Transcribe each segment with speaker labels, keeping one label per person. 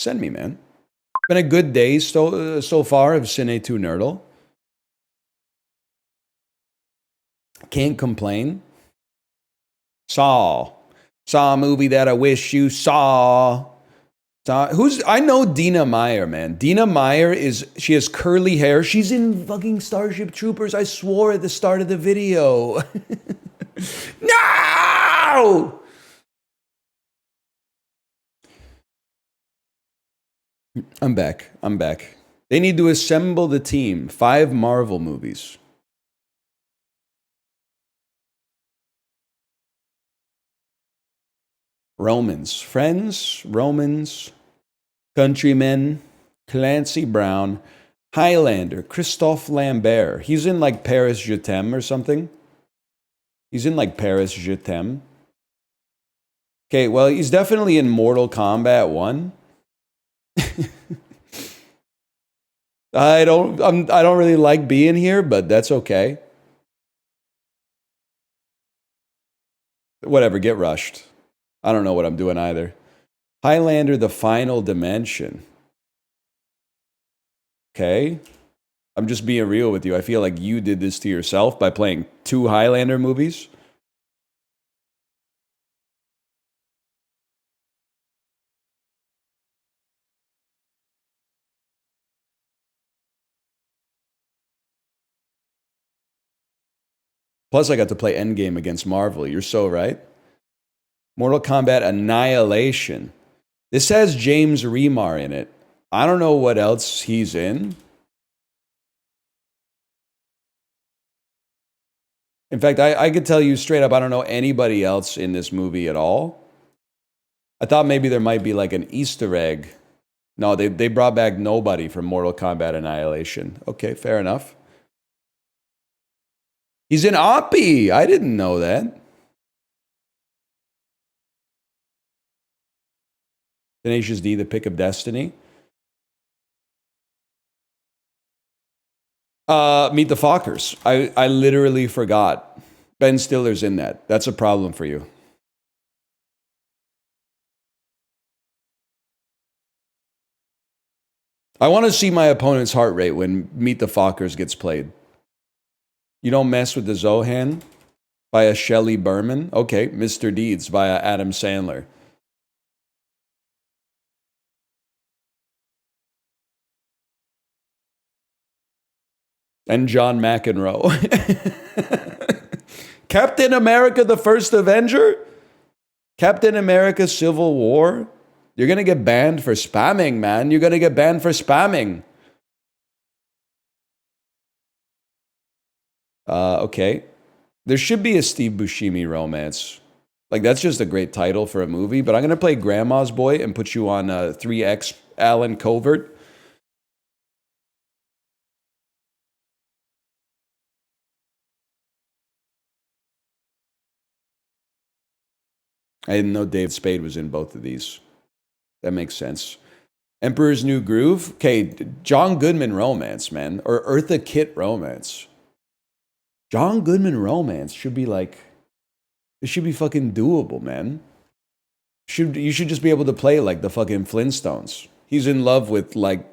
Speaker 1: Send me, man. Been a good day so far of Cine2Nerdle. Can't complain. Saw a movie that I wish you saw. I know Dina Meyer, man. Dina Meyer she has curly hair. She's in fucking Starship Troopers. I swore at the start of the video. No! I'm back. They need to assemble the team. 5 Marvel movies. Romans. Friends, Romans, Countrymen, Clancy Brown, Highlander, Christophe Lambert. He's in like Paris Je t'aime or something. He's in like Paris Je t'aime. Okay, well, he's definitely in Mortal Kombat 1. I don't really like being here, but that's okay. Whatever, get rushed. I don't know what I'm doing either. Highlander, The Final Dimension. Okay. I'm just being real with you. I feel like you did this to yourself by playing 2 Highlander movies. Plus, I got to play Endgame against Marvel. You're so right. Mortal Kombat Annihilation. This has James Remar in it. I don't know what else he's in. In fact, I could tell you straight up, I don't know anybody else in this movie at all. I thought maybe there might be like an Easter egg. No, they brought back nobody from Mortal Kombat Annihilation. Okay, fair enough. He's in Oppie. I didn't know that. Tenacious D, The Pick of Destiny. Meet the Fockers. I literally forgot. Ben Stiller's in that. That's a problem for you. I want to see my opponent's heart rate when Meet the Fockers gets played. You Don't Mess with the Zohan via Shelley Berman. Okay, Mr. Deeds via Adam Sandler. And John McEnroe. Captain America, the First Avenger? Captain America, Civil War? You're going to get banned for spamming, man. You're going to get banned for spamming. Okay. There should be a Steve Buscemi romance. Like, that's just a great title for a movie. But I'm going to play Grandma's Boy and put you on 3X Alan Covert. I didn't know Dave Spade was in both of these. That makes sense. Emperor's New Groove. Okay, John Goodman romance, man. Or Eartha Kitt romance. John Goodman romance should be like... It should be fucking doable, man. You should just be able to play like the fucking Flintstones. He's in love with like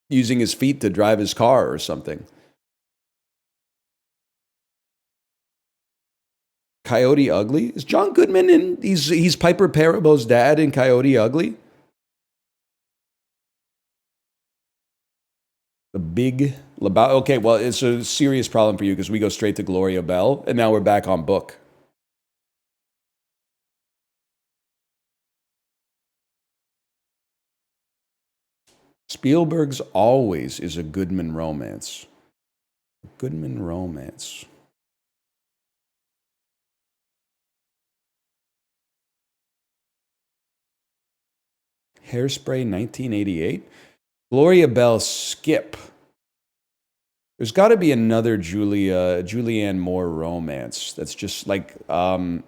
Speaker 1: using his feet to drive his car or something. Coyote Ugly? Is John Goodman in? He's Piper Parabo's dad in Coyote Ugly? The Big Lebowski. Okay, well, it's a serious problem for you because we go straight to Gloria Bell, and now we're back on book. Spielberg's Always is a Goodman romance. Goodman romance. Hairspray 1988. Gloria Bell Skip. There's got to be another Julianne Moore romance that's just like The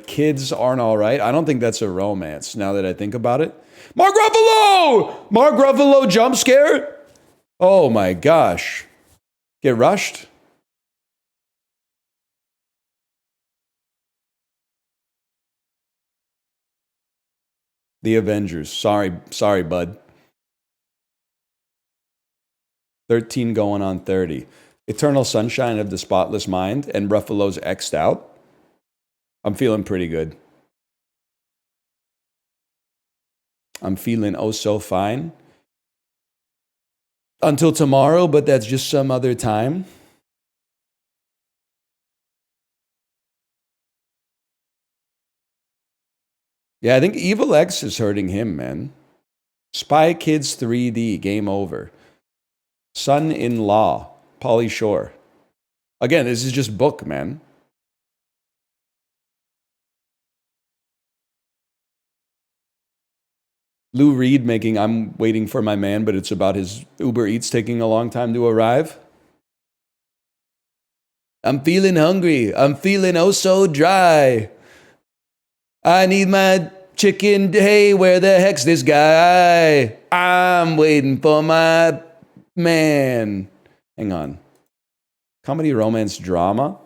Speaker 1: Kids Aren't All Right. I don't think that's a romance now that I think about it. Mark Ruffalo jump scare? Oh my gosh. Get rushed? The Avengers. Sorry, bud. 13 going on 30. Eternal Sunshine of the Spotless Mind and Ruffalo's X'd Out. I'm feeling pretty good. I'm feeling oh so fine. Until tomorrow, but that's just some other time. Yeah, I think Evil X is hurting him, man. Spy Kids 3D, game over. Son-in-law, Pauly Shore. Again, this is just book, man. Lou Reed making I'm Waiting for My Man, but it's about his Uber Eats taking a long time to arrive. I'm feeling hungry. I'm feeling oh so dry. I need my chicken. Hey, where the heck's this guy? I'm waiting for my man. Hang on. Comedy, romance, drama.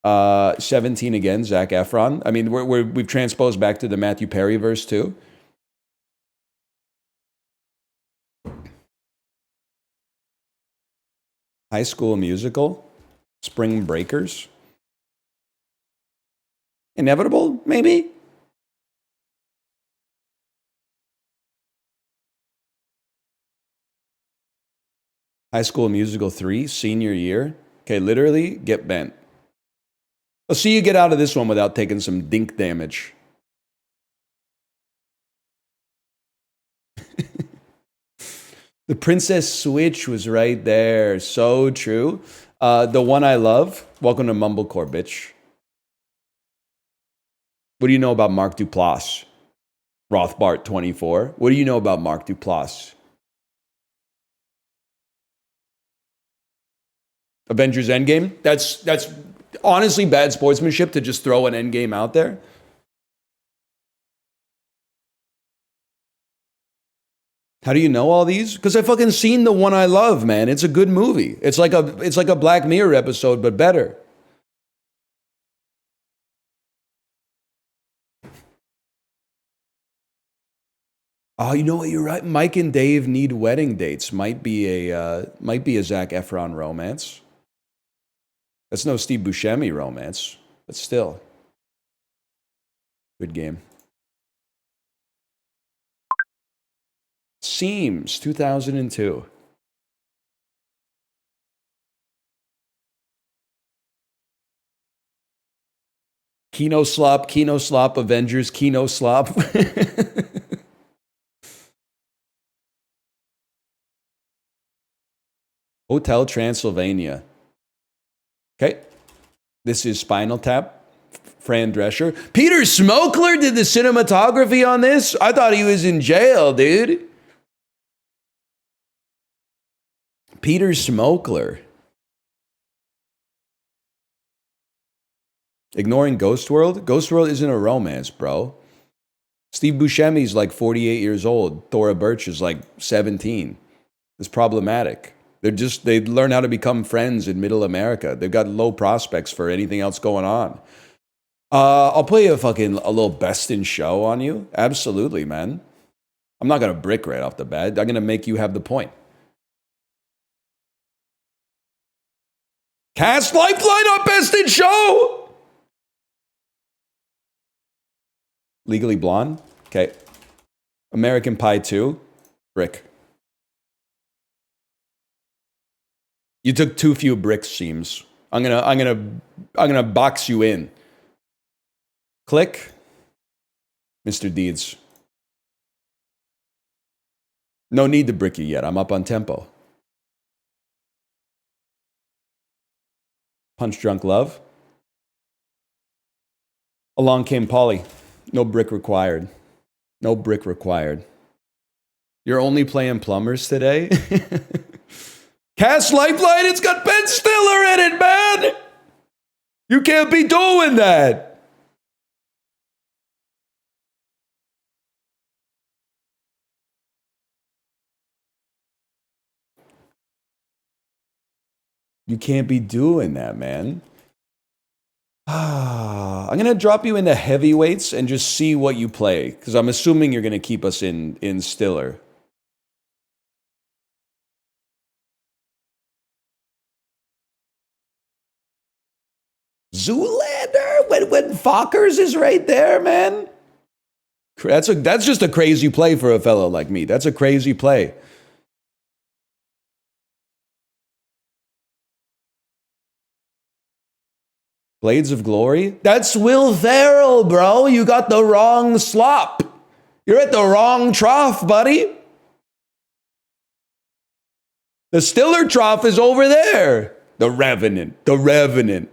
Speaker 1: 17 again, Zac Efron. I mean, we've transposed back to the Matthew Perry verse too. High School Musical. Spring Breakers. Inevitable, maybe? High School Musical 3, senior year. Okay, literally, get bent. I'll see you get out of this one without taking some dink damage. The Princess Switch was right there. So true. The One I Love. Welcome to Mumblecore, bitch. What do you know about Mark Duplass? Rothbart 24. What do you know about Mark Duplass? Avengers Endgame? That's honestly bad sportsmanship to just throw an Endgame out there. How do you know all these? Because I fucking seen The One I Love, man. It's a good movie. It's like a Black Mirror episode, but better. Oh, you know what? You're right. Mike and Dave Need Wedding Dates might be a Zac Efron romance. That's no Steve Buscemi romance, but still, good game. Seams 2002. Kino Slop, Avengers, Kino Slop. Hotel Transylvania. Okay. This is Spinal Tap. Fran Drescher. Peter Smokler did the cinematography on this? I thought he was in jail, dude. Peter Smokler. Ignoring Ghost World? Ghost World isn't a romance, bro. Steve Buscemi's like 48 years old. Thora Birch is like 17. It's problematic. They learn how to become friends in middle America. They've got low prospects for anything else going on. I'll play a little best in show on you. Absolutely, man. I'm not going to brick right off the bat. I'm going to make you have the point. Cast Lifeline on Best in Show! Legally Blonde? Okay. American Pie 2? Brick. You took too few bricks, seems. I'm gonna box you in. Click. Mr. Deeds. No need to brick you yet. I'm up on tempo. Punch Drunk Love. Along Came Polly. No brick required. No brick required. You're only playing plumbers today? Cast Lifeline, it's got Ben Stiller in it, man! You can't be doing that! You can't be doing that, man. I'm gonna drop you into heavyweights and just see what you play, because I'm assuming you're gonna keep us in Stiller. Zoolander when Fockers is right there, man. That's just a crazy play for a fellow like me. That's a crazy play. Blades of Glory? That's Will Ferrell, bro. You got the wrong slop. You're at the wrong trough, buddy. The Stiller trough is over there. The Revenant. The Revenant.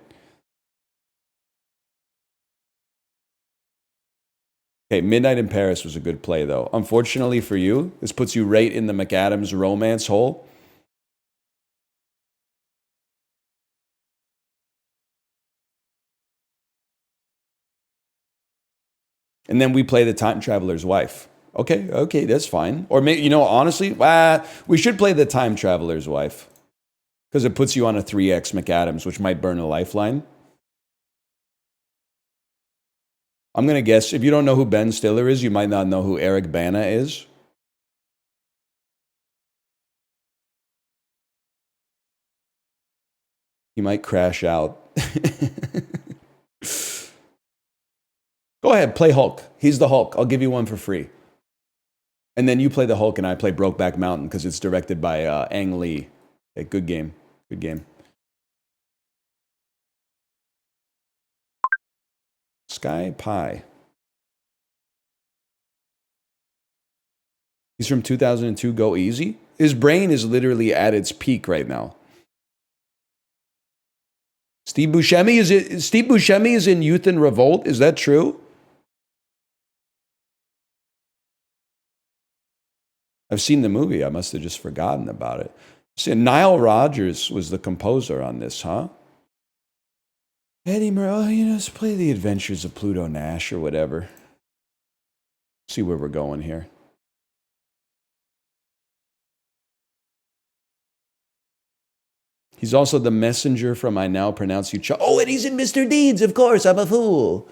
Speaker 1: Okay, Midnight in Paris was a good play, though. Unfortunately for you, this puts you right in the McAdams romance hole. And then we play the Time Traveler's Wife. Okay, that's fine. Or maybe, honestly, we should play the Time Traveler's Wife. Because it puts you on a 3x McAdams, which might burn a lifeline. I'm going to guess, if you don't know who Ben Stiller is, you might not know who Eric Bana is. He might crash out. Go ahead, play Hulk. He's the Hulk. I'll give you one for free. And then you play the Hulk and I play Brokeback Mountain because it's directed by Ang Lee. Okay, good game. Good game. Sky Pie. He's from 2002. Go easy. His brain is literally at its peak right now. Steve Buscemi is in Youth in Revolt. Is that true? I've seen the movie. I must have just forgotten about it. See, Nile Rodgers was the composer on this, huh? Eddie Murray, let's play The Adventures of Pluto Nash or whatever. See where we're going here. He's also the messenger from I Now Pronounce You Oh, and he's in Mr. Deeds, of course. I'm a fool.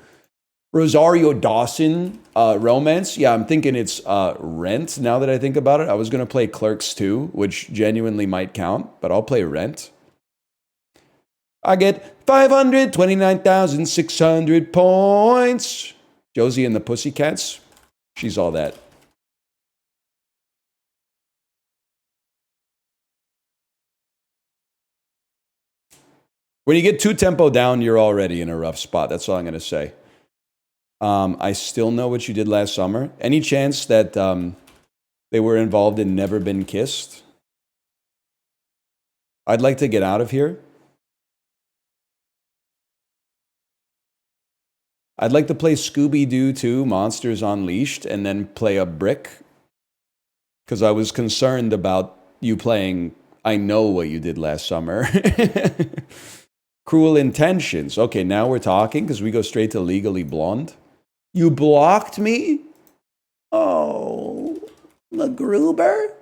Speaker 1: Rosario Dawson romance. Yeah, I'm thinking it's Rent now that I think about it. I was going to play Clerks 2, which genuinely might count, but I'll play Rent. I get 529,600 points. Josie and the Pussycats. She's all that. When you get 2 tempo down, you're already in a rough spot. That's all I'm going to say. I still know what you did last summer. Any chance that they were involved in Never Been Kissed? I'd like to get out of here. I'd like to play Scooby-Doo 2, Monsters Unleashed, and then play a brick. Because I was concerned about you playing I Know What You Did Last Summer. Cruel Intentions. Okay, now we're talking because we go straight to Legally Blonde. You blocked me? Oh, MacGruber?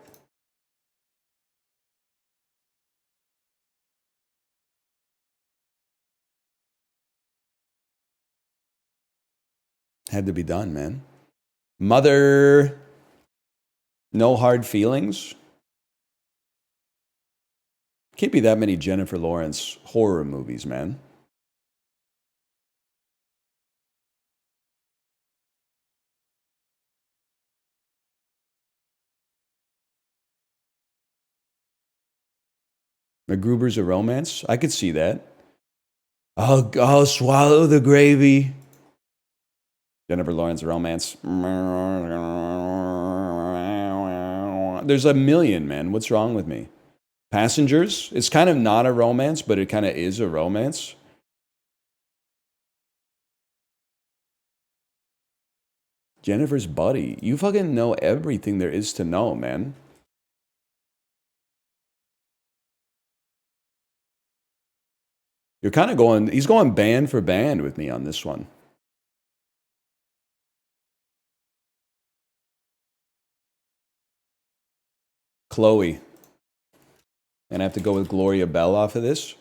Speaker 1: Had to be done, man. Mother. No Hard Feelings. Can't be that many Jennifer Lawrence horror movies, man. MacGruber's a romance? I could see that. I'll swallow the gravy. Jennifer Lawrence romance. There's a million, man. What's wrong with me? Passengers? It's kind of not a romance, but it kind of is a romance. Jennifer's Buddy. You fucking know everything there is to know, man. You're kind of going, he's going band for band with me on this one. Chloe. And I have to go with Gloria Bell off of this.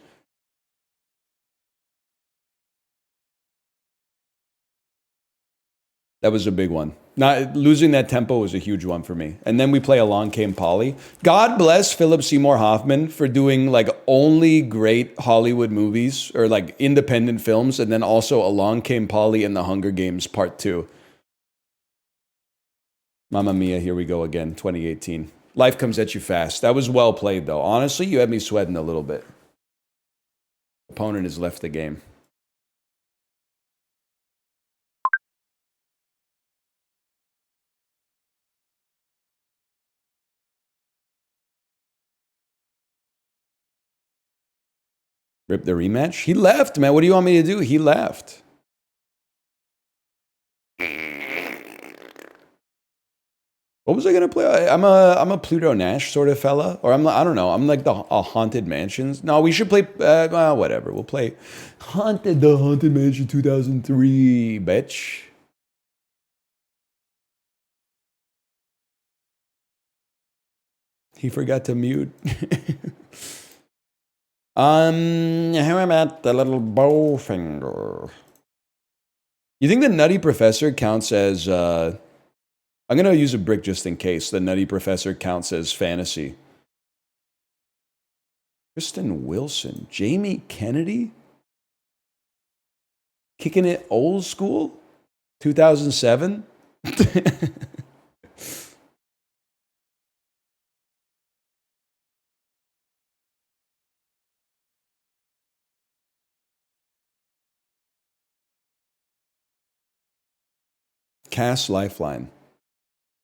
Speaker 1: That was a big one. Not losing that tempo was a huge one for me. And then we play Along Came Polly. God bless Philip Seymour Hoffman for doing like only great Hollywood movies or like independent films, and then also Along Came Polly and The Hunger Games Part 2. Mamma Mia, here we go again, 2018. Life comes at you fast. That was well played, though. Honestly, you had me sweating a little bit. Opponent has left the game. Rip the rematch? He left, man. What do you want me to do? He left. What was I gonna play? I'm a Pluto Nash sort of fella, or I don't know. I'm like a Haunted Mansions. No, we should play. Whatever. We'll play the Haunted Mansion 2003, bitch. He forgot to mute. How about the little bowfinger? You think the Nutty Professor counts as? I'm gonna use a brick just in case. The Nutty Professor counts as fantasy. Kristen Wilson, Jamie Kennedy, kicking it old school, 2007. Cast Lifeline.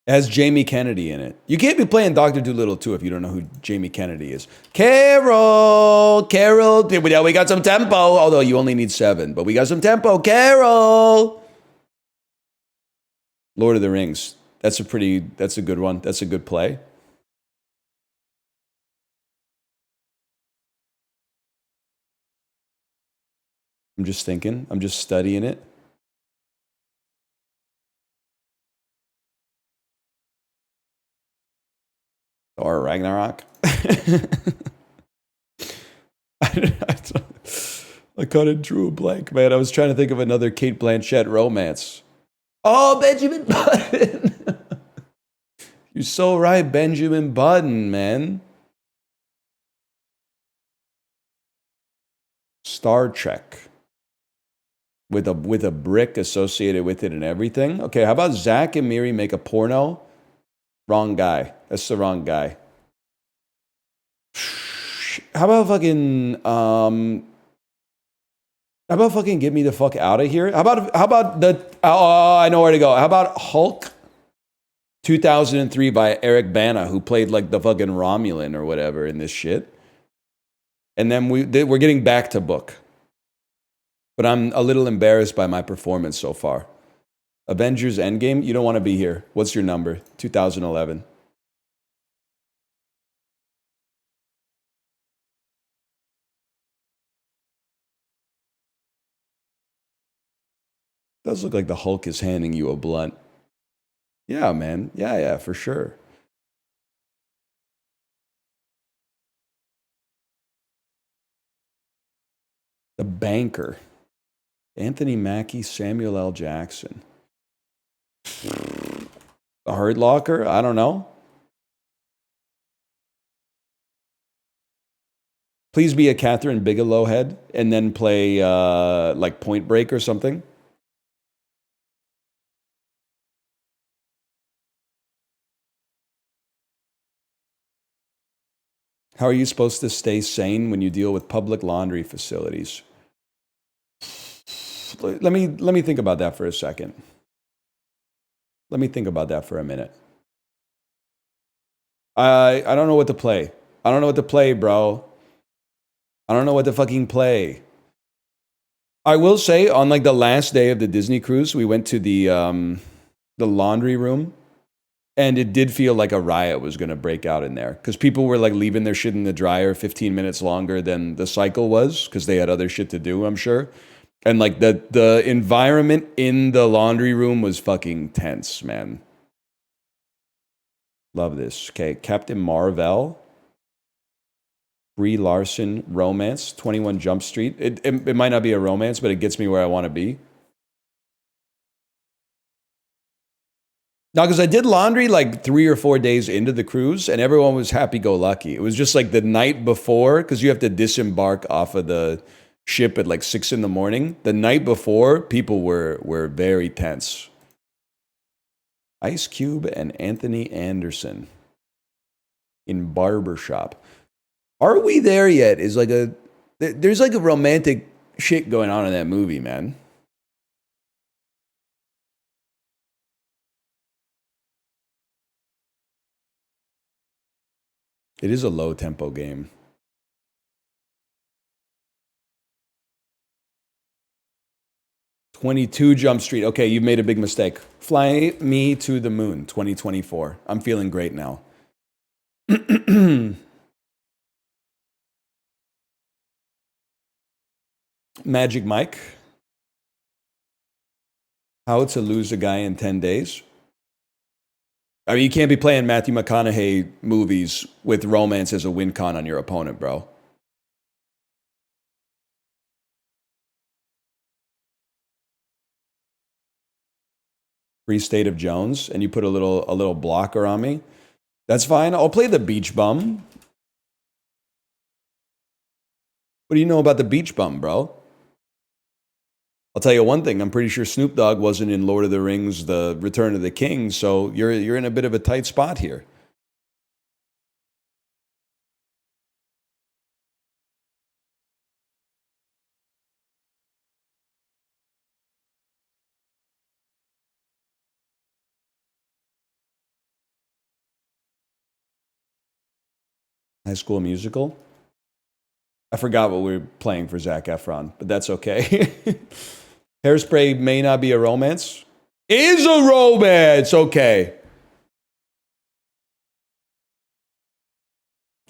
Speaker 1: It has Jamie Kennedy in it. You can't be playing Dr. Dolittle 2 if you don't know who Jamie Kennedy is. Carol! Yeah, we got some tempo, although you only need 7, but we got some tempo. Carol! Lord of the Rings. That's a good one. That's a good play. I'm just thinking. I'm just studying it. Or Ragnarok. I kind of drew a blank, man. I was trying to think of another Cate Blanchett romance. Oh, Benjamin Button. You're so right, Benjamin Button, man. Star Trek. With a brick associated with it and everything. Okay, how about Zach and Miri make a porno? Wrong guy. That's the wrong guy. How about fucking get me the fuck out of here? How about the I know where to go. How about Hulk 2003 by Eric Bana, who played like the fucking Romulan or whatever in this shit. And then we're getting back to book. But I'm a little embarrassed by my performance so far. Avengers Endgame, you don't want to be here. What's your number? 2011. Does look like the Hulk is handing you a blunt. Yeah, man. Yeah, for sure. The Banker. Anthony Mackie, Samuel L. Jackson. The Hurt Locker? I don't know. Please be a Catherine Bigelow head and then play like Point Break or something. How are you supposed to stay sane when you deal with public laundry facilities? Let me think about that for a second. Let me think about that for a minute. I don't know what to play. I don't know what to play, bro. I don't know what to fucking play. I will say, on like the last day of the Disney cruise, we went to the laundry room, and it did feel like a riot was going to break out in there because people were like leaving their shit in the dryer 15 minutes longer than the cycle was because they had other shit to do, I'm sure. And like the environment in the laundry room was fucking tense, man. Love this. Okay, Captain Marvel. Brie Larson romance, 21 Jump Street. It might not be a romance, but it gets me where I want to be. No, because I did laundry like 3 or 4 days into the cruise, and everyone was happy-go-lucky. It was just like the night before, because you have to disembark off of the ship at like 6 in the morning. The night before, people were very tense. Ice Cube and Anthony Anderson in Barbershop. Are we there yet? Is like there's like a romantic shit going on in that movie, man. It is a low tempo game. 22 Jump Street. Okay, you've made a big mistake. Fly Me to the Moon, 2024. I'm feeling great now. Magic Mike. How to Lose a Guy in 10 Days. I mean, you can't be playing Matthew McConaughey movies with romance as a win con on your opponent, bro. Free State of Jones, and you put a little blocker on me. That's fine. I'll play the Beach Bum. What do you know about the Beach Bum, bro? I'll tell you one thing. I'm pretty sure Snoop Dogg wasn't in Lord of the Rings: The Return of the King, so you're in a bit of a tight spot here. High School Musical. I forgot what we were playing for Zac Efron, but that's okay. Hairspray may not be a romance. Is a romance. Okay.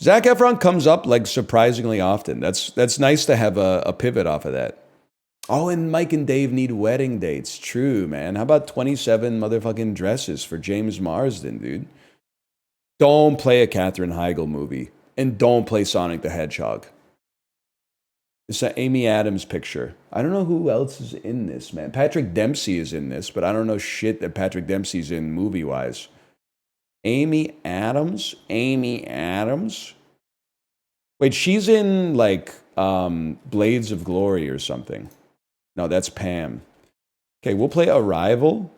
Speaker 1: Zac Efron comes up like surprisingly often. That's nice to have a pivot off of that. Oh, and Mike and Dave need wedding dates. True, man. How about 27 motherfucking dresses for James Marsden, dude? Don't play a Katherine Heigl movie. And don't play Sonic the Hedgehog. It's an Amy Adams picture. I don't know who else is in this, man. Patrick Dempsey is in this, but I don't know shit that Patrick Dempsey's in movie-wise. Amy Adams? Amy Adams? Wait, she's in, like, Blades of Glory or something. No, that's Pam. Okay, we'll play Arrival.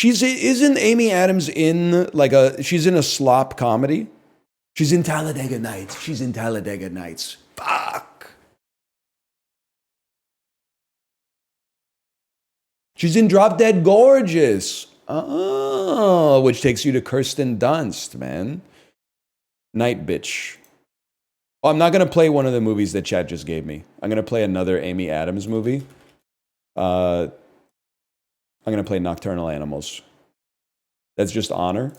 Speaker 1: Isn't Amy Adams in, like, she's in a slop comedy? She's in Talladega Nights. She's in Talladega Nights. Fuck. She's in Drop Dead Gorgeous. Oh, which takes you to Kirsten Dunst, man. Night Bitch. Oh, I'm not going to play one of the movies that Chad just gave me. I'm going to play another Amy Adams movie. I'm going to play Nocturnal Animals. That's just honor.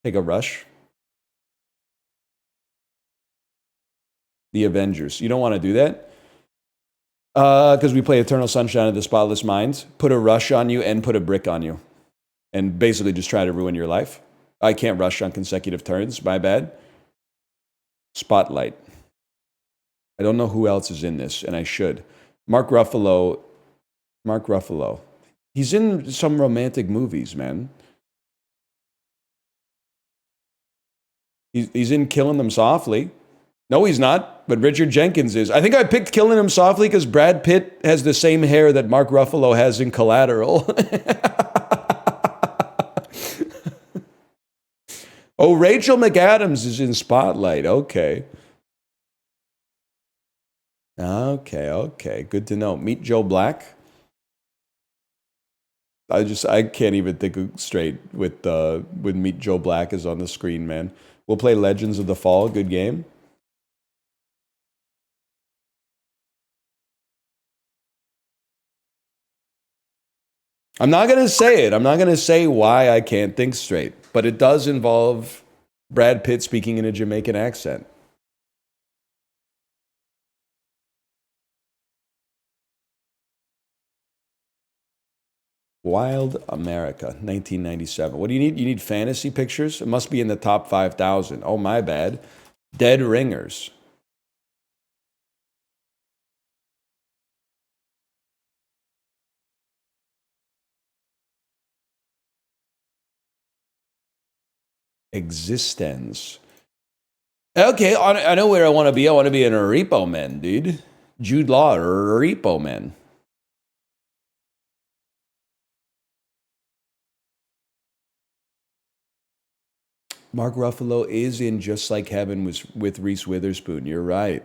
Speaker 1: Take a rush. The Avengers. You don't want to do that? Because we play Eternal Sunshine of the Spotless Mind. Put a rush on you and put a brick on you. And basically just try to ruin your life. I can't rush on consecutive turns. My bad. Spotlight. I don't know who else is in this, and I should. Mark Ruffalo. He's in some romantic movies, man. He's in Killing Them Softly. No, he's not, but Richard Jenkins is. I think I picked Killing Him Softly because Brad Pitt has the same hair that Mark Ruffalo has in Collateral. Oh, Rachel McAdams is in Spotlight. Okay. Okay. Good to know. Meet Joe Black. I can't even think straight with Meet Joe Black is on the screen, man. We'll play Legends of the Fall. Good game. I'm not going to say it. I'm not going to say why I can't think straight, but it does involve Brad Pitt speaking in a Jamaican accent. Wild America, 1997. What do you need? You need fantasy pictures? It must be in the top 5,000. Oh, my bad. Dead Ringers. Existence. Okay, I know where I want to be. I want to be in a Repo Man, dude. Jude Law, Repo Man. Mark Ruffalo is in Just Like Heaven with Reese Witherspoon. You're right.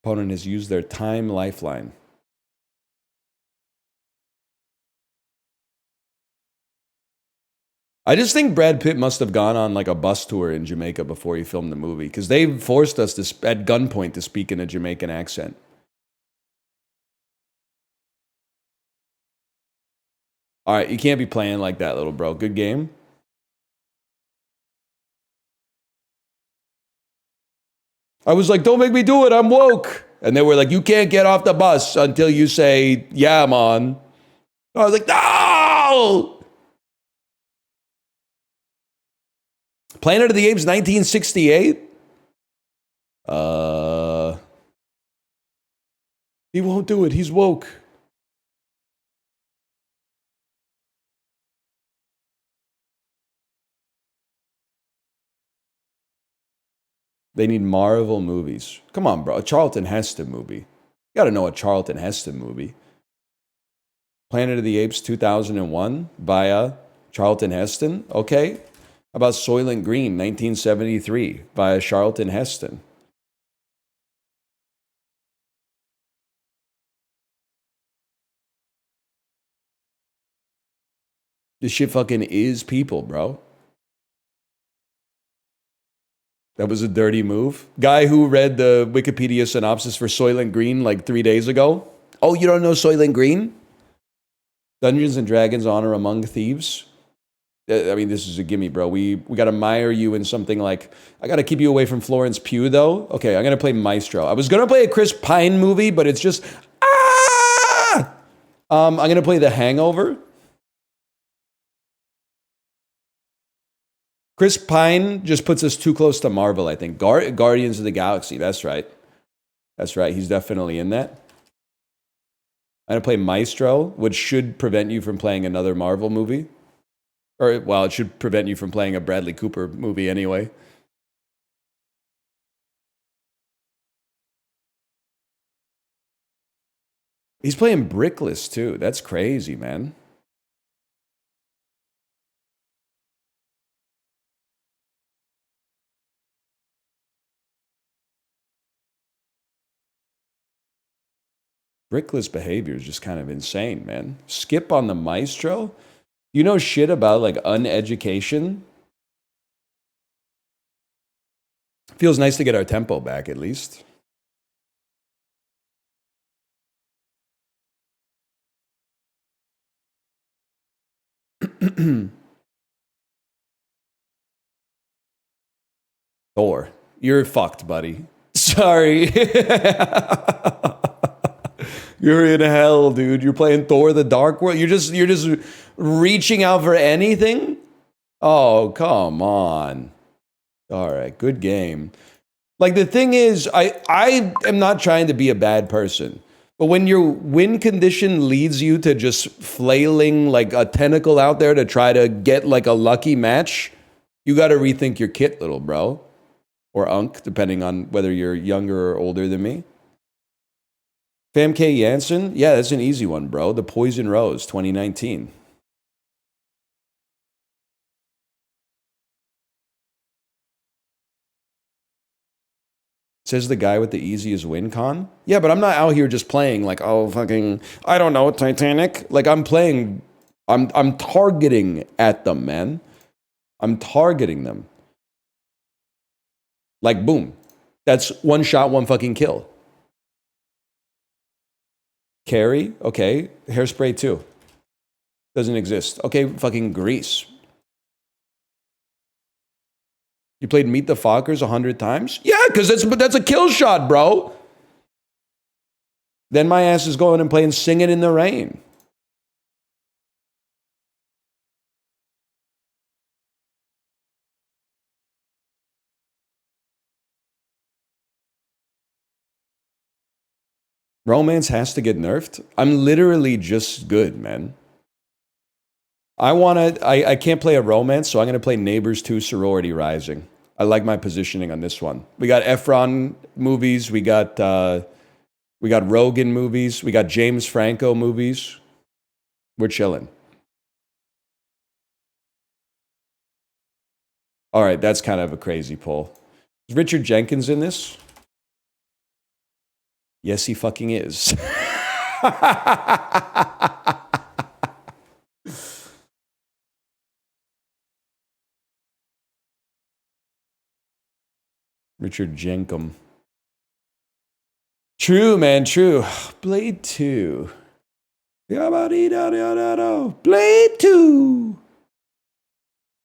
Speaker 1: Opponent has used their time lifeline. I just think Brad Pitt must have gone on like a bus tour in Jamaica before he filmed the movie because they forced us to at gunpoint to speak in a Jamaican accent. All right, you can't be playing like that, little bro. Good game. I was like, don't make me do it. I'm woke. And they were like, you can't get off the bus until you say, yeah, I'm on. I was like, no! Planet of the Apes, 1968? He won't do it. He's woke. They need Marvel movies. Come on, bro. A Charlton Heston movie. You got to know a Charlton Heston movie. Planet of the Apes 2001 via Charlton Heston. Okay. How about Soylent Green 1973 via Charlton Heston? This shit fucking is people, bro. That was a dirty move. Guy who read the Wikipedia synopsis for Soylent Green like 3 days ago. Oh, you don't know Soylent Green? Dungeons and Dragons Honor Among Thieves. I mean, this is a gimme, bro. We got to mire you in something like, I got to keep you away from Florence Pugh, though. Okay, I'm going to play Maestro. I was going to play a Chris Pine movie, but it's just, I'm going to play The Hangover. Chris Pine just puts us too close to Marvel, I think. Guardians of the Galaxy, that's right. That's right, he's definitely in that. I'm going to play Maestro, which should prevent you from playing another Marvel movie. Or, well, it should prevent you from playing a Bradley Cooper movie anyway. He's playing Brickless, too. That's crazy, man. Brickless behavior is just kind of insane, man. Skip on the Maestro? You know shit about, like, uneducation? Feels nice to get our tempo back, at least. Thor, you're fucked, buddy. Sorry. You're in hell, dude. You're playing Thor the Dark World. You're just reaching out for anything? Oh, come on. All right, good game. Like the thing is, I am not trying to be a bad person. But when your win condition leads you to just flailing like a tentacle out there to try to get like a lucky match, you got to rethink your kit, little bro. Or unk, depending on whether you're younger or older than me. Famke Janssen? Yeah, that's an easy one, bro. The Poison Rose, 2019. Says the guy with the easiest win con. Yeah, but I'm not out here just playing like, oh, fucking, I don't know, Titanic. Like, I'm playing, I'm targeting at them, man. I'm targeting them. Like, boom. That's one shot, one fucking kill. Carrie, okay. Hairspray 2. Doesn't exist. Okay, fucking Grease. You played Meet the Fockers 100 times? Yeah, because that's a kill shot, bro. Then my ass is going and playing Singing in the Rain. Romance has to get nerfed? I'm literally just good, man. I can't play a romance, so I'm going to play Neighbors 2 Sorority Rising. I like my positioning on this one. We got Efron movies. We got Rogan movies. We got James Franco movies. We're chilling. All right, that's kind of a crazy poll. Is Richard Jenkins in this? Yes, he fucking is. Richard Jenkum. True, man, true. Blade 2. Blade 2.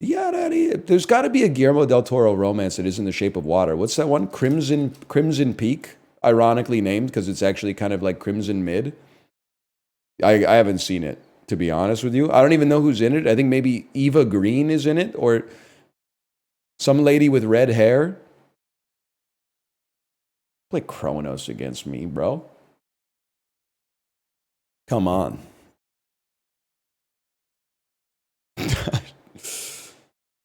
Speaker 1: There's got to be a Guillermo del Toro romance that is in the shape of water. What's that one? Crimson Peak, ironically named because it's actually kind of like Crimson Mid. I haven't seen it, to be honest with you. I don't even know who's in it. I think maybe Eva Green is in it or some lady with red hair. Play Kronos against me, bro. Come on.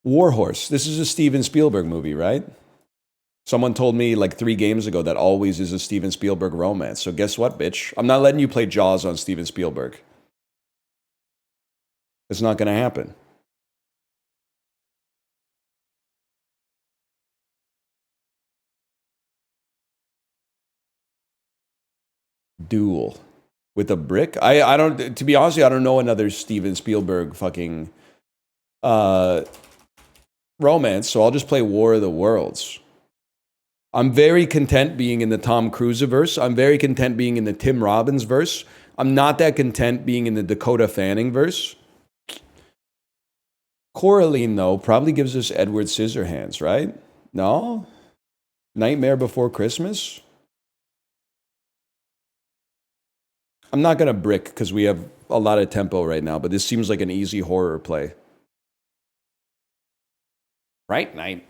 Speaker 1: Warhorse. This is a Steven Spielberg movie, right? Someone told me like 3 games ago that Always is a Steven Spielberg romance. So guess what, bitch? I'm not letting you play Jaws on Steven Spielberg. It's not going to happen. Duel. With a brick? I don't, to be honest, I don't know another Steven Spielberg fucking romance, so I'll just play War of the Worlds. I'm very content being in the Tom Cruise verse. I'm very content being in the Tim Robbins verse. I'm not that content being in the Dakota Fanning verse. Coraline, though, probably gives us Edward Scissorhands, right? No? Nightmare Before Christmas? I'm not going to brick because we have a lot of tempo right now, but this seems like an easy horror play. Right, Night.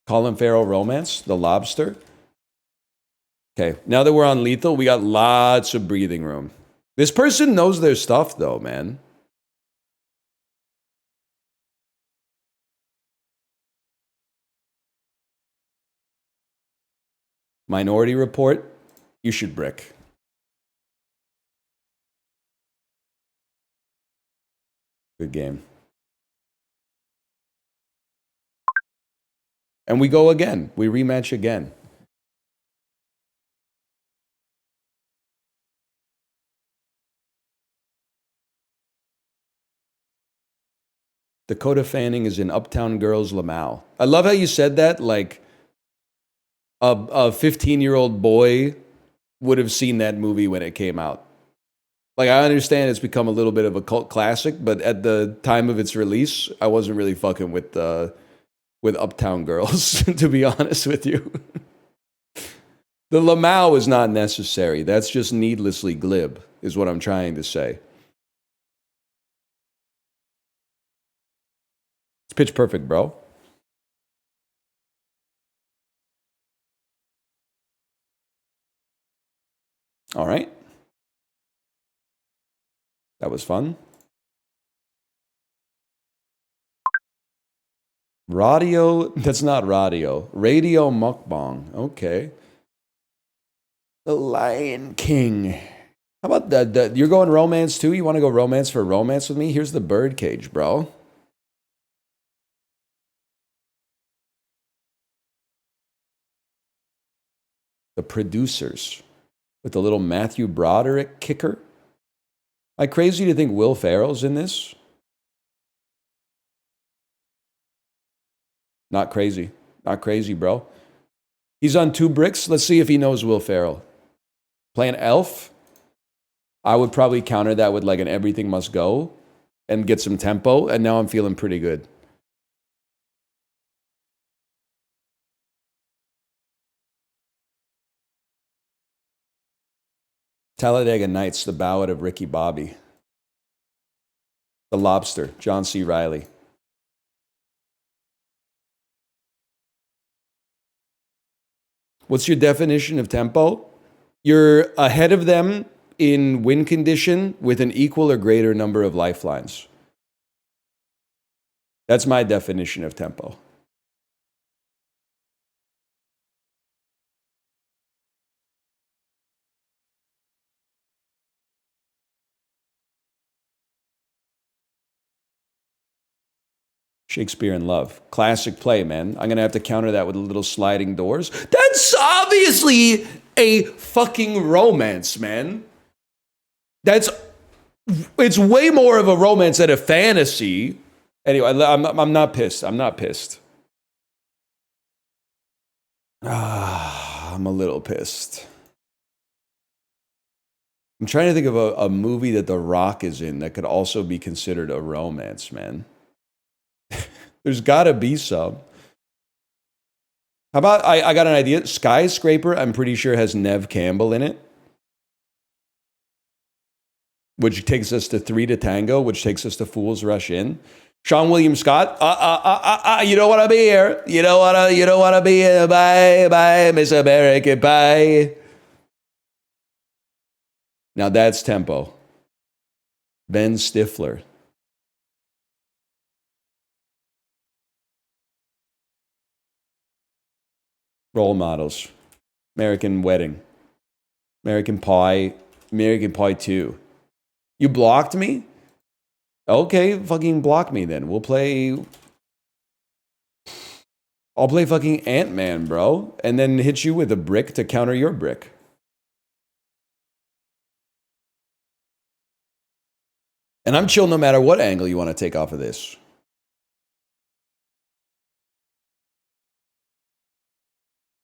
Speaker 1: Colin Farrell romance, The Lobster. Okay, now that we're on lethal, we got lots of breathing room. This person knows their stuff, though, man. Minority Report, you should brick. Good game. And we go again. We rematch again. Dakota Fanning is in Uptown Girls Lamau. I love how you said that like a 15-year-old boy would have seen that movie when it came out. Like, I understand it's become a little bit of a cult classic, but at the time of its release, I wasn't really fucking with Uptown Girls, to be honest with you. The Lamau is not necessary. That's just needlessly glib, is what I'm trying to say. It's pitch perfect, bro. All right. That was fun. Radio, that's not radio. Radio mukbang. Okay. The Lion King. How about that? You're going romance too? You want to go romance for romance with me? Here's the birdcage, bro. The Producers with the little Matthew Broderick kicker. Am I crazy to think Will Ferrell's in this? Not crazy. Not crazy, bro. He's on 2 bricks. Let's see if he knows Will Ferrell. Playing Elf. I would probably counter that with like an Everything Must Go and get some tempo. And now I'm feeling pretty good. Talladega Nights, The Ballad of Ricky Bobby. The Lobster, John C. Reilly. What's your definition of tempo? You're ahead of them in win condition with an equal or greater number of lifelines. That's my definition of tempo. Shakespeare in Love. Classic play, man. I'm going to have to counter that with little sliding doors. That's obviously a fucking romance, man. It's way more of a romance than a fantasy. Anyway, I'm not pissed. I'm not pissed. I'm a little pissed. I'm trying to think of a movie that The Rock is in that could also be considered a romance, man. There's got to be some. How about, I got an idea. Skyscraper, I'm pretty sure has Nev Campbell in it. Which takes us to 3 to Tango, which takes us to Fools Rush In. Sean William Scott, you don't want to be here. You don't want to be here. Bye, bye, Miss America, bye. Now that's tempo. Ben Stifler. Role models. American Wedding. American Pie 2. You blocked me? Okay, fucking block me then. I'll play fucking Ant-Man, bro. And then hit you with a brick to counter your brick. And I'm chill no matter what angle you want to take off of this.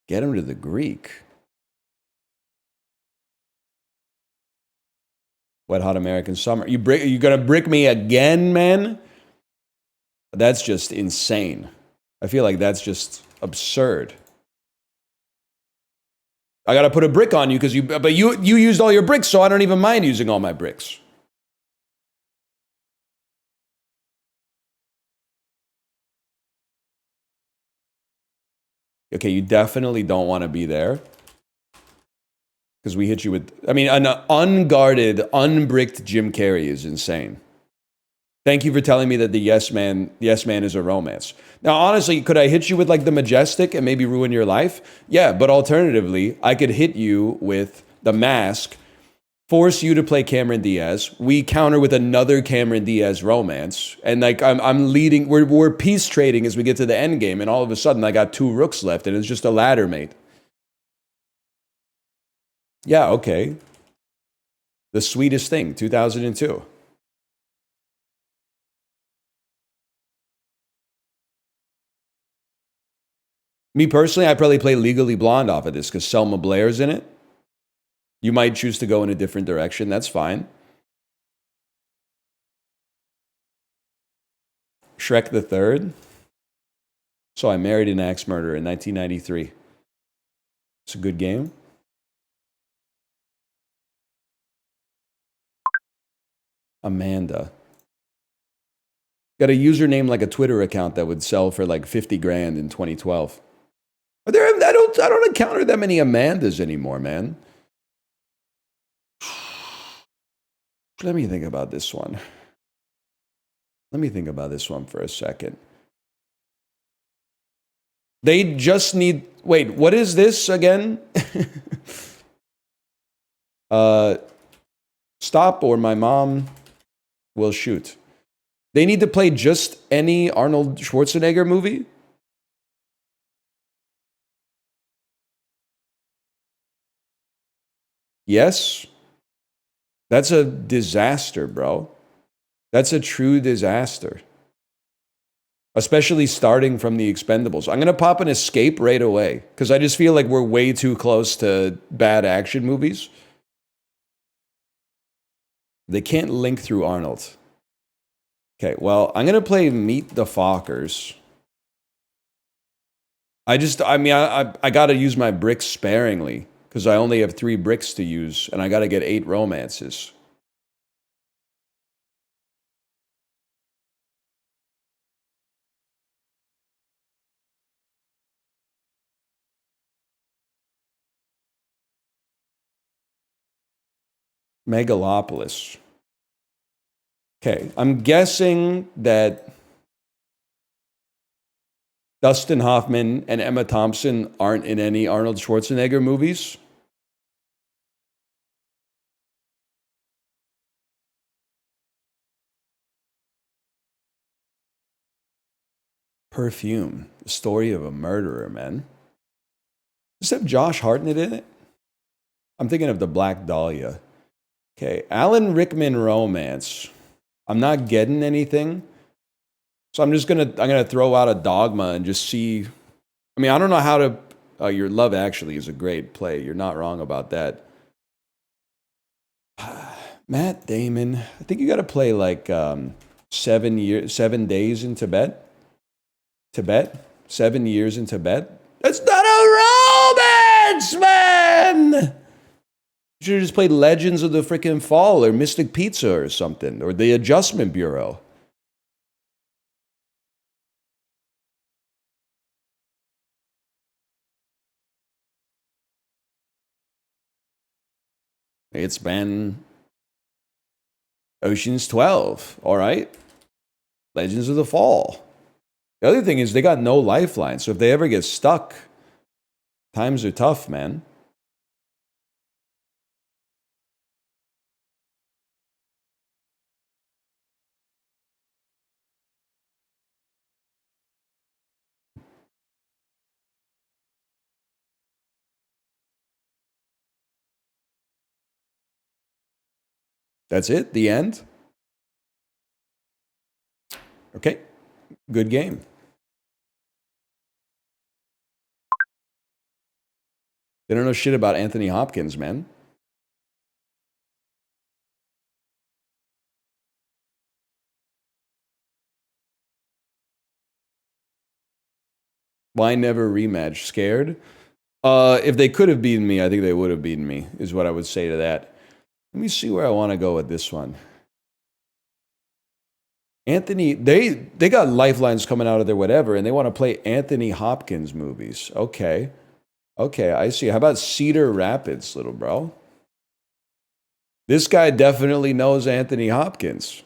Speaker 1: Get him to the Greek. Wet Hot American Summer. You gonna brick me again, man? That's just insane. I feel like that's just absurd. I gotta put a brick on you because you used all your bricks, so I don't even mind using all my bricks. Okay, you definitely don't want to be there. Because we hit you with, I mean, an unguarded, unbricked Jim Carrey is insane. Thank you for telling me that the Yes Man is a romance. Now, honestly, could I hit you with like The Majestic and maybe ruin your life? Yeah, but alternatively, I could hit you with The Mask, force you to play Cameron Diaz. We counter with another Cameron Diaz romance, and like I'm leading. We're peace trading as we get to the end game, and all of a sudden I got 2 rooks left, and it's just a ladder mate. Yeah, okay. The Sweetest Thing, 2002. Me personally, I probably play Legally Blonde off of this because Selma Blair's in it. You might choose to go in a different direction. That's fine. Shrek the Third. So I Married an Axe Murderer in 1993. It's a good game. Amanda. Got a username like a Twitter account that would sell for like 50 grand in 2012. But I don't encounter that many Amandas anymore, man. Let me think about this one. Let me think about this one for a second. They just need, wait, what is this again? Stop or my mom will shoot. They need to play just any Arnold Schwarzenegger movie? Yes. That's a disaster, bro. That's a true disaster. Especially starting from the Expendables. I'm going to pop an Escape right away because I just feel like we're way too close to bad action movies. They can't link through Arnold. Okay, well, I'm going to play Meet the Fockers. I got to use my bricks sparingly because I only have 3 bricks to use and I got to get 8 romances. Megalopolis. Okay, I'm guessing that Dustin Hoffman and Emma Thompson aren't in any Arnold Schwarzenegger movies. Perfume, the story of a murderer, man. Does it have Josh Hartnett in it? I'm thinking of the Black Dahlia. Okay, Alan Rickman romance. I'm not getting anything. So I'm gonna throw out a dogma and just see. I mean, I don't know how to. Your Love Actually is a great play. You're not wrong about that. Matt Damon. I think you got to play like 7 days in Tibet. Tibet. 7 years in Tibet. That's not a romance, man. You should have just played Legends of the Freaking Fall or Mystic Pizza or something, or The Adjustment Bureau. It's been Ocean's 12, all right? Legends of the Fall. The other thing is they got no lifeline, so if they ever get stuck, times are tough, man. That's it? The end? Okay. Good game. They don't know shit about Anthony Hopkins, man. Why never rematch? Scared? If they could have beaten me, I think they would have beaten me, is what I would say to that. Let me see where I want to go with this one. Anthony, they got lifelines coming out of their whatever, and they want to play Anthony Hopkins movies. Okay. Okay, I see. How about Cedar Rapids, little bro? This guy definitely knows Anthony Hopkins.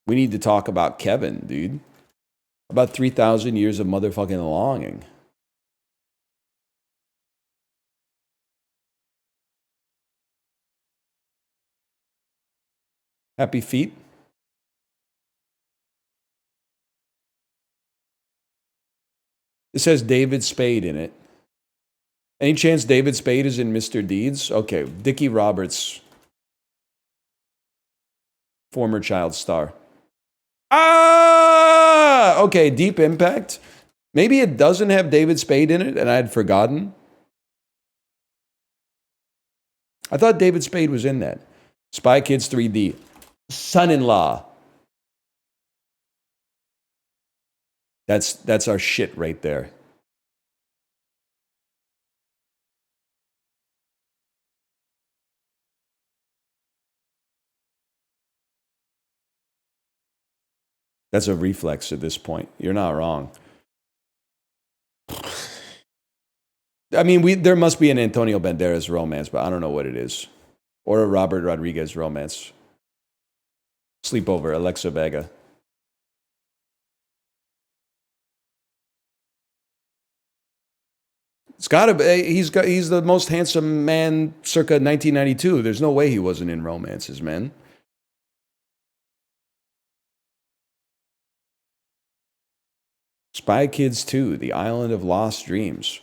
Speaker 1: We need to talk about Kevin, dude. About 3,000 years of motherfucking longing. Happy Feet? It says David Spade in it. Any chance David Spade is in Mr. Deeds? Okay, Dickie Roberts, former child star. Ah! Okay, Deep Impact. Maybe it doesn't have David Spade in it, and I had forgotten. I thought David Spade was in that. Spy Kids 3D. Son-in-law. That's our shit right there. That's a reflex at this point. You're not wrong. I mean, there must be an Antonio Banderas romance, but I don't know what it is. Or a Robert Rodriguez romance. Sleepover, Alexa Vega. It's gotta be. He's the most handsome man circa 1992. There's no way he wasn't in romances, man. Spy Kids 2, The Island of Lost Dreams.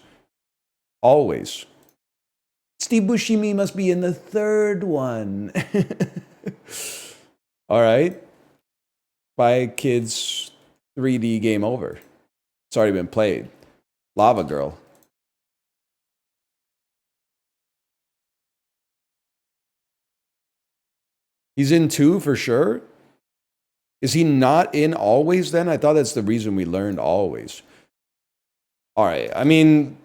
Speaker 1: Always. Steve Buscemi must be in the third one. All right. Spy Kids 3D Game Over. It's already been played. Lava Girl. He's in 2 for sure. Is he not in Always then? I thought that's the reason we learned Always. All right. I mean,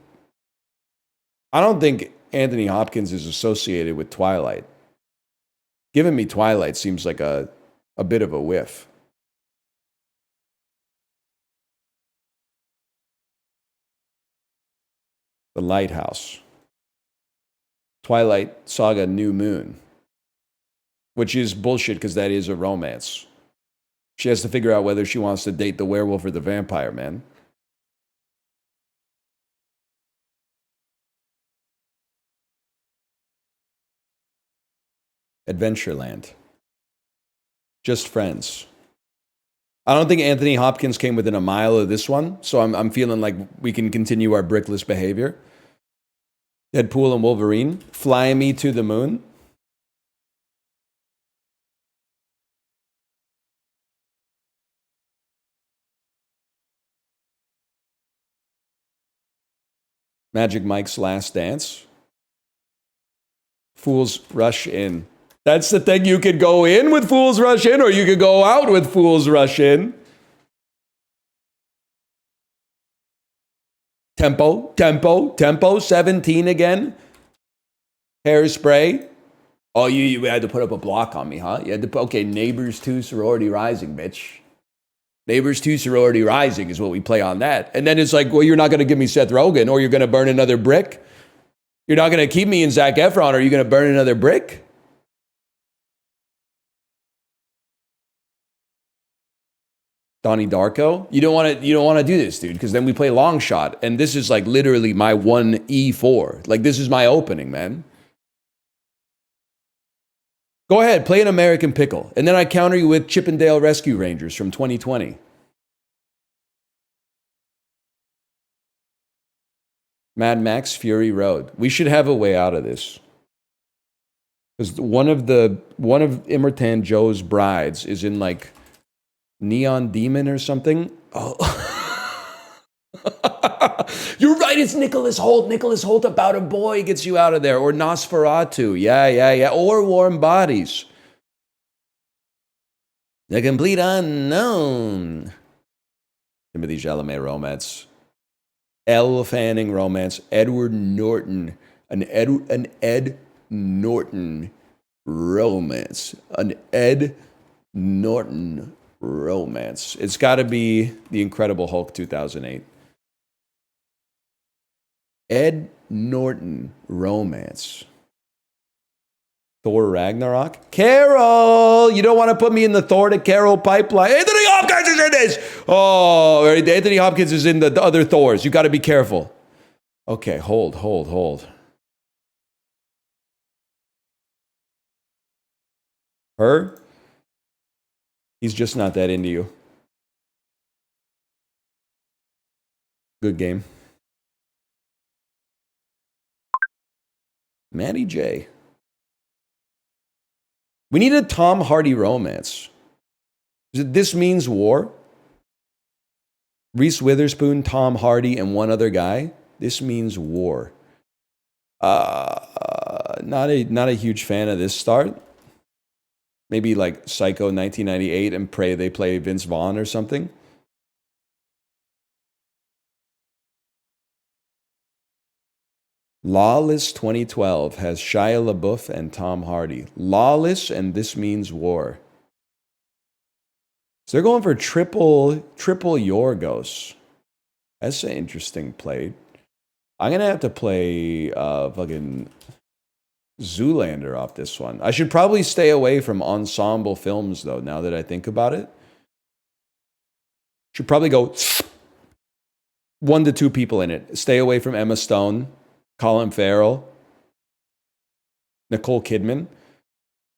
Speaker 1: I don't think Anthony Hopkins is associated with Twilight. Giving me Twilight seems like a bit of a whiff. The Lighthouse. Twilight Saga New Moon. Which is bullshit because that is a romance. She has to figure out whether she wants to date the werewolf or the vampire, man. Adventureland. Just Friends. I don't think Anthony Hopkins came within a mile of this one, so I'm feeling like we can continue our brickless behavior. Deadpool and Wolverine. Fly Me to the Moon. Magic Mike's Last Dance. Fools Rush In. That's the thing. You could go in with Fools Rush In, or you could go out with Fools Rush In. Tempo. 17 again. Hairspray. Oh, you had to put up a block on me, huh? You had to put, okay, Neighbors 2 Sorority Rising, bitch. Neighbors 2 Sorority Rising is what we play on that. And then it's like, well, you're not going to give me Seth Rogen, or you're going to burn another brick. You're not going to keep me in Zac Efron, or you're going to burn another brick. Donnie Darko. You don't want to do this, dude, because then we play long shot, and this is like literally my 1E4. Like, this is my opening, man. Go ahead, play an American Pickle, and then I counter you with Chippendale Rescue Rangers from 2020. Mad Max Fury Road. We should have a way out of this. Because one of Immertan Joe's brides is in like Neon Demon or something. Oh. You're right, it's Nicholas Hoult. Nicholas Hoult About a Boy gets you out of there. Or Nosferatu. Yeah. Or Warm Bodies. The Complete Unknown. Timothée Chalamet romance. Elle Fanning romance. Edward Norton. An Ed Norton romance. An Ed Norton romance. It's got to be The Incredible Hulk 2008. Ed Norton romance. Thor Ragnarok. Carol! You don't want to put me in the Thor to Carol pipeline. Anthony Hopkins is in this! Oh, Anthony Hopkins is in the other Thors. You got to be careful. Okay, hold. Her? He's just not that into you. Good game. Matty J. We need a Tom Hardy romance. Is it This Means War? Reese Witherspoon, Tom Hardy, and one other guy. This Means War. Not a huge fan of this start. Maybe like Psycho 1998 and pray they play Vince Vaughn or something. Lawless 2012 has Shia LaBeouf and Tom Hardy. Lawless and This Means War. So they're going for triple Yorgos. That's an interesting play. I'm going to have to play fucking Zoolander off this one. I should probably stay away from ensemble films, though, now that I think about it. Should probably go 1 to 2 people in it. Stay away from Emma Stone, Colin Farrell, Nicole Kidman.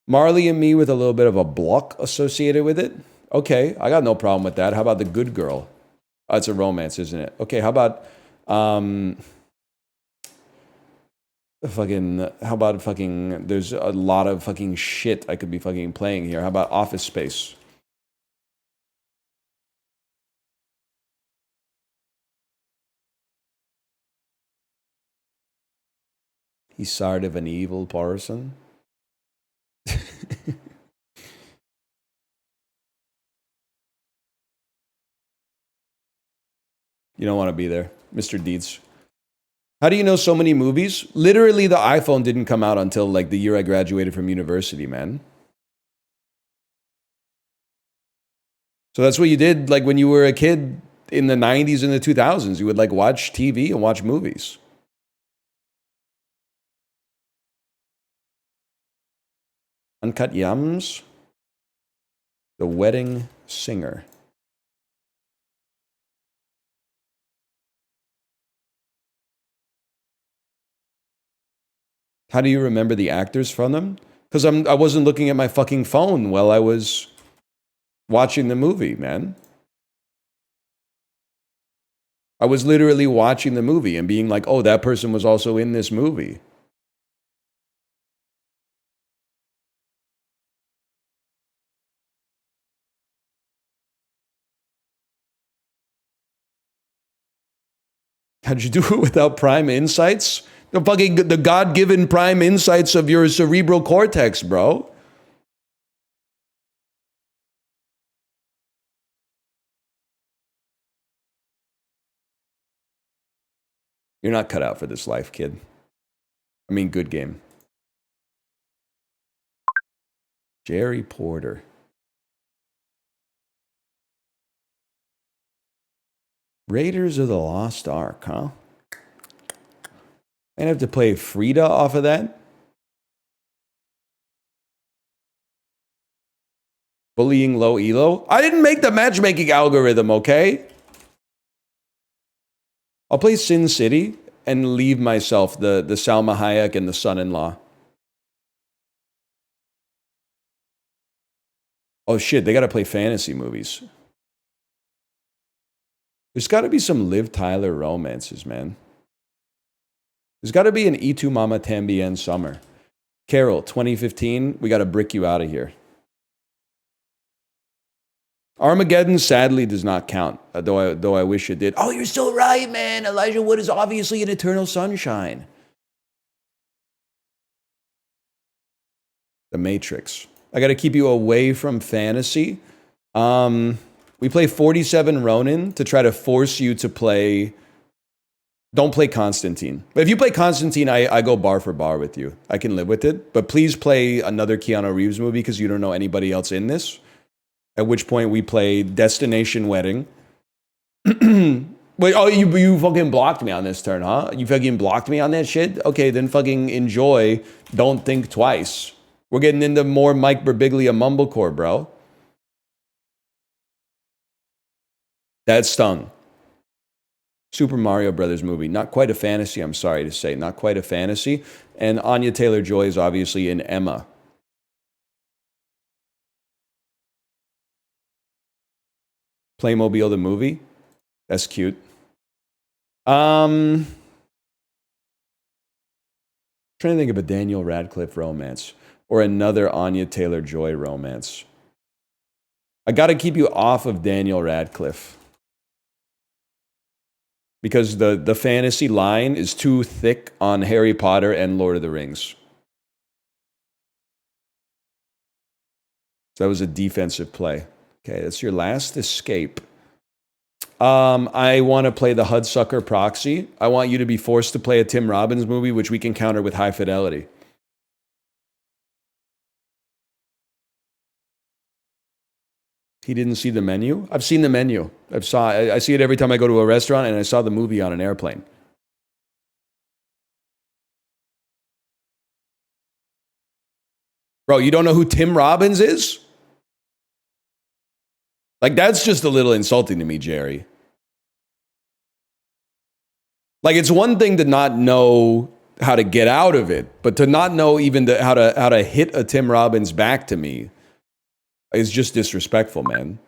Speaker 1: Marley and Me with a little bit of a block associated with it. Okay, I got no problem with that. How about The Good Girl? Oh, it's a romance, isn't it? Okay, how about there's a lot of fucking shit I could be fucking playing here. How about Office Space? He's sort of an evil person. You don't want to be there. Mr. Deeds. How do you know so many movies? Literally, the iPhone didn't come out until like the year I graduated from university, man. So that's what you did like when you were a kid in the 90s and the 2000s. You would like watch TV and watch movies. Uncut Gems. The Wedding Singer. How do you remember the actors from them? Because I wasn't looking at my fucking phone while I was watching the movie, man. I was literally watching the movie and being like, oh, that person was also in this movie. How'd you do it without prime insights? The God-given prime insights of your cerebral cortex, bro. You're not cut out for this life, kid. I mean, good game. Jerry Porter. Raiders of the Lost Ark, huh? I'd have to play Frida off of that. Bullying low elo. I didn't make the matchmaking algorithm, okay? I'll play Sin City and leave myself the Salma Hayek and the son-in-law. Oh shit, they gotta play fantasy movies. There's gotta be some Liv Tyler romances, man. There's gotta be an E2 Mama Tambien summer. Carol, 2015, we gotta brick you out of here. Armageddon sadly does not count, though I wish it did. Oh, you're so right, man. Elijah Wood is obviously an Eternal Sunshine. The Matrix. I got to keep you away from fantasy. We play 47 Ronin to try to force you to play. Don't play Constantine. But if you play Constantine, I go bar for bar with you. I can live with it. But please play another Keanu Reeves movie because you don't know anybody else in this. At which point we play Destination Wedding. Wait, oh, you fucking blocked me on this turn, huh? You fucking blocked me on that shit? Okay, then fucking enjoy. Don't think twice. We're getting into more Mike Birbiglia mumblecore, bro. That stung. Super Mario Brothers movie. Not quite a fantasy, I'm sorry to say. Not quite a fantasy. And Anya Taylor-Joy is obviously in Emma. Playmobil the movie. That's cute. Trying to think of a Daniel Radcliffe romance or another Anya Taylor-Joy romance. I got to keep you off of Daniel Radcliffe because the fantasy line is too thick on Harry Potter and Lord of the Rings. So that was a defensive play. Okay, that's your last escape. I want to play the Hudsucker Proxy. I want you to be forced to play a Tim Robbins movie, which we can counter with High Fidelity. He didn't see the menu? I've seen the menu. I see it every time I go to a restaurant, and I saw the movie on an airplane. Bro, you don't know who Tim Robbins is? Like, that's just a little insulting to me, Jerry. Like, it's one thing to not know how to get out of it, but to not know even how to hit a Tim Robbins back to me is just disrespectful, man.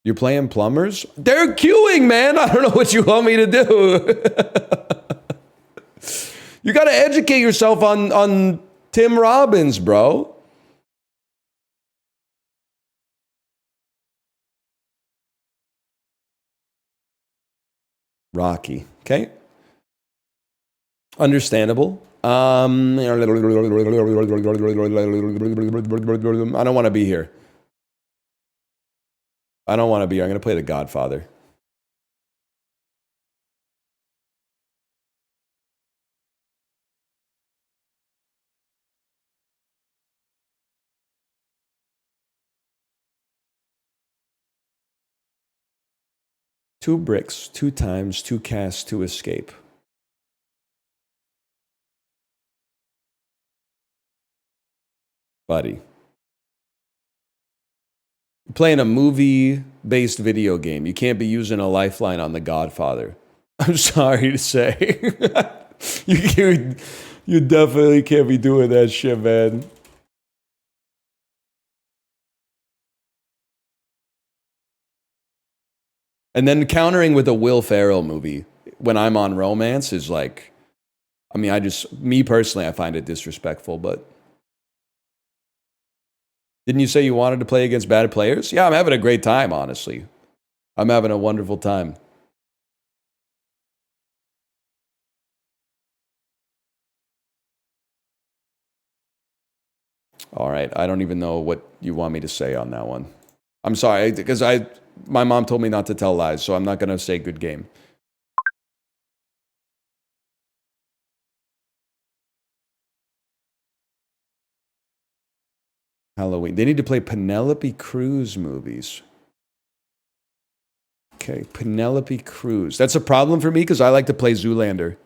Speaker 1: You're playing plumbers? They're queuing, man. I don't know what you want me to do. You got to educate yourself on Tim Robbins, bro. Rocky. Okay. Understandable. I don't want to be here. I don't want to be here. I'm going to play The Godfather. Two bricks, 2 times, 2 casts to escape. Buddy. Playing a movie-based video game. You can't be using a lifeline on The Godfather. I'm sorry to say. you definitely can't be doing that shit, man. And then countering with a Will Ferrell movie when I'm on romance is like, I mean, me personally, I find it disrespectful, but. Didn't you say you wanted to play against bad players? Yeah, I'm having a great time, honestly. I'm having a wonderful time. All right, I don't even know what you want me to say on that one. I'm sorry, because my mom told me not to tell lies, so I'm not going to say good game. Halloween. They need to play Penelope Cruz movies. Okay, Penelope Cruz. That's a problem for me because I like to play Zoolander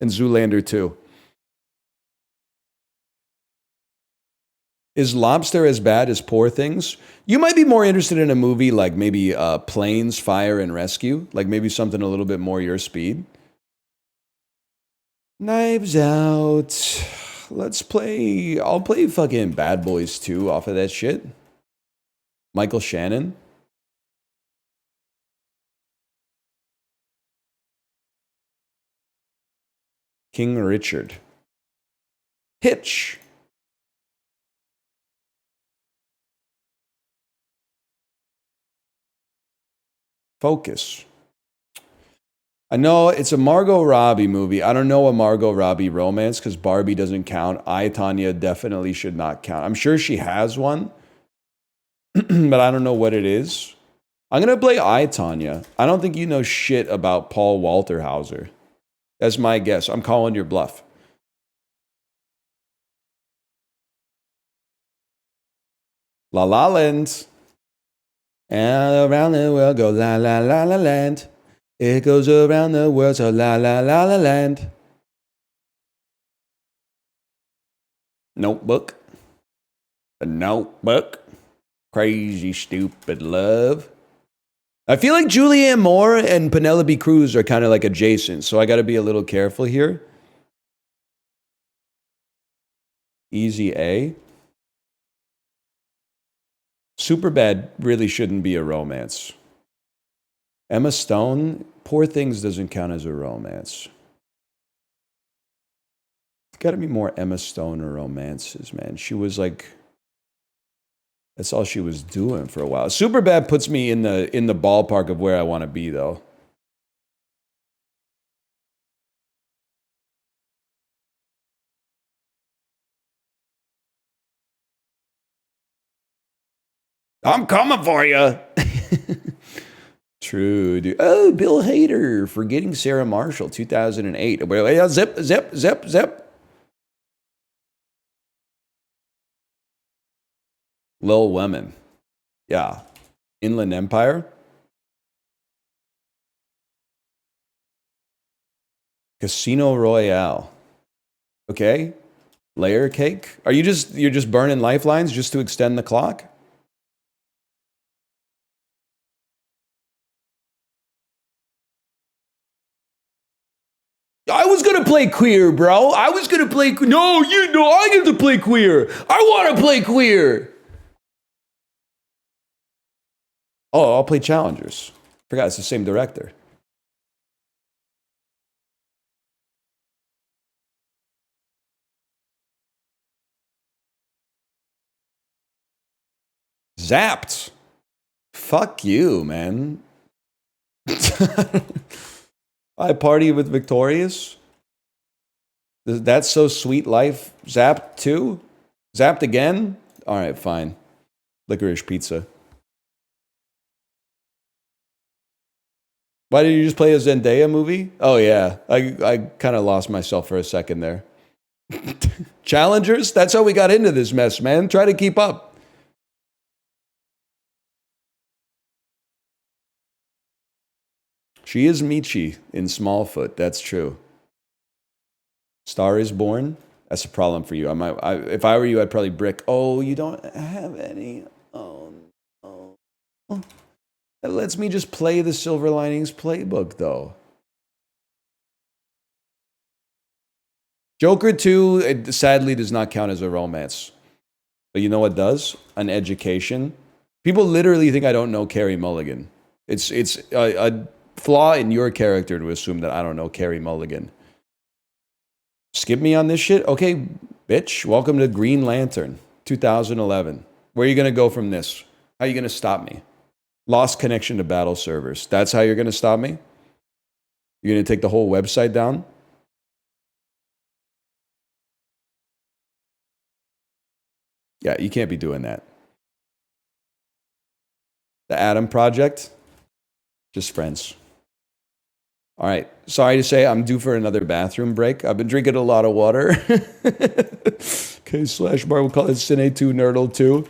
Speaker 1: and Zoolander 2. Is Lobster as bad as Poor Things? You might be more interested in a movie like maybe Planes, Fire, and Rescue. Like maybe something a little bit more your speed. Knives Out. Let's play. I'll play fucking Bad Boys 2 off of that shit. Michael Shannon. King Richard. Hitch. Focus. I know it's a Margot Robbie movie. I don't know a Margot Robbie romance because Barbie doesn't count. I, Tanya definitely should not count. I'm sure she has one, but I don't know what it is. I'm going to play I, Tanya. I don't think you know shit about Paul Walter Hauser. That's my guess. I'm calling your bluff. La La Land. And around the world go la la la la land. It goes around the world, so la la la la land. Notebook. A Notebook. Crazy Stupid Love. I feel like Julianne Moore and Penelope Cruz are kind of like adjacent, so I got to be a little careful here. Easy A. Superbad really shouldn't be a romance. Emma Stone, Poor Things doesn't count as a romance. It's got to be more Emma Stone or romances, man. She was like, that's all she was doing for a while. Superbad puts me in the ballpark of where I want to be, though. I'm coming for you. True, dude. Oh, Bill Hader, Forgetting Sarah Marshall, 2008. Zip, zip, zip, zip. Lil Women. Yeah. Inland Empire. Casino Royale. Okay. Layer cake. You're just burning lifelines just to extend the clock? I was gonna play queer, bro. I was gonna play. No, you know I get to play queer. I want to play queer. Oh, I'll play Challengers. Forgot it's the same director. Zapped. Fuck you, man. I party with Victorious. That's So Sweet Life. Zapped too? Zapped again? All right, fine. Licorice Pizza. Why did you just play a Zendaya movie? Oh, yeah. I kind of lost myself for a second there. Challengers? That's how we got into this mess, man. Try to keep up. She is Michi in Smallfoot. That's true. Star is Born. That's a problem for you. If I were you, I'd probably brick. Oh, you don't have any. Oh, no. That lets me just play the Silver Linings Playbook, though. Joker 2, it sadly does not count as a romance. But you know what does? An education. People literally think I don't know Carey Mulligan. It's a flaw in your character to assume that I don't know Carey Mulligan. Skip me on this shit? Okay, bitch. Welcome to Green Lantern, 2011. Where are you going to go from this? How are you going to stop me? Lost connection to battle servers. That's how you're going to stop me? You're going to take the whole website down? Yeah, you can't be doing that. The Atom Project? Just friends. All right. Sorry to say I'm due for another bathroom break. I've been drinking a lot of water. Okay, /bar, we'll call it Cine2Nerdle 2.